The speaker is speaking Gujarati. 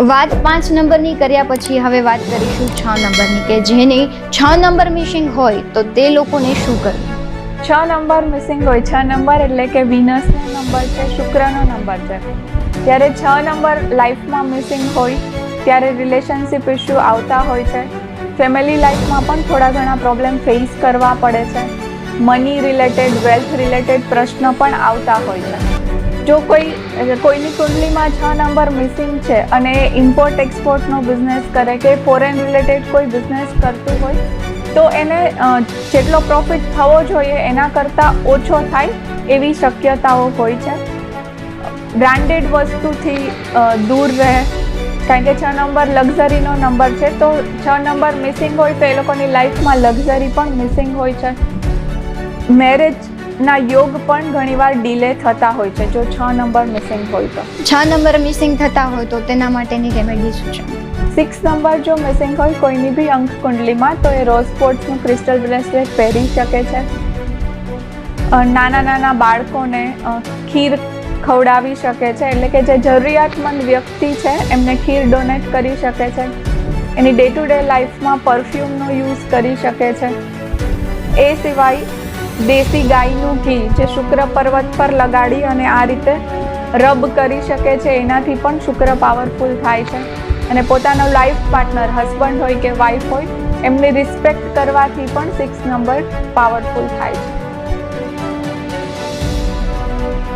વાત 5 નંબરની કર્યા પછી હવે વાત કરીશું 6 નંબરની કે જેને 6 નંબર મિસિંગ હોય તો તે લોકોને શું કરવું. 6 નંબર મિસિંગ હોય. 6 નંબર એટલે કે વિનસનો નંબર છે, શુક્રનો નંબર છે. ત્યારે 6 નંબર લાઈફમાં મિસિંગ હોય ત્યારે રિલેશનશિપ ઇસ્યુ આવતા હોય છે. ફેમિલી લાઈફમાં પણ થોડા ઘણા પ્રોબ્લેમ ફેસ કરવા પડે છે. મની રિલેટેડ, વેલ્થ રિલેટેડ પ્રશ્ન પણ આવતા હોય છે. જો કોઈની કુંડલીમાં 6 નંબર મિસિંગ છે અને એ ઇમ્પોર્ટ એક્સપોર્ટનો બિઝનેસ કરે કે ફોરેન રિલેટેડ કોઈ બિઝનેસ કરતું હોય તો એને જેટલો પ્રોફિટ થવો જોઈએ એના કરતાં ઓછો થાય એવી શક્યતાઓ હોય છે. બ્રાન્ડેડ વસ્તુથી દૂર રહે, કારણ કે 6 નંબર લક્ઝરીનો નંબર છે, તો 6 નંબર મિસિંગ હોય તો એ લોકોની લાઈફમાં લક્ઝરી પણ મિસિંગ હોય છે. મેરેજના યોગ પણ ઘણીવાર ડિલે થતા હોય છે જો 6 નંબર મિસિંગ હોય તો. 6 નંબર મિસિંગ થતા હોય તો તેના માટેની રેમેડી શું છે? 6 નંબર જો મિસિંગ હોય કોઈની બી અંક કુંડલીમાં તો એ રોઝ ક્વોર્ટ્સનું ક્રિસ્ટલ બ્રેસલેટ પહેરી શકે છે. નાના નાના બાળકોને ખીર ખવડાવી શકે છે, એટલે કે જે જરૂરિયાતમંદ વ્યક્તિ છે એમને ખીર ડોનેટ કરી શકે છે. એની ડે ટુ ડે લાઈફમાં પરફ્યુમનો યુઝ કરી શકે છે. એ સિવાય દેશી ગાયનું ઘી જે શુક્ર પર્વત પર લગાડી અને આ રીતે રબ કરી શકે છે, એનાથી પણ શુક્ર પાવરફુલ થાય છે. અને પોતાનો લાઈફ પાર્ટનર, હસબન્ડ હોય કે વાઈફ હોય, એમની રિસ્પેક્ટ કરવાથી પણ 6 નંબર પાવરફુલ થાય છે.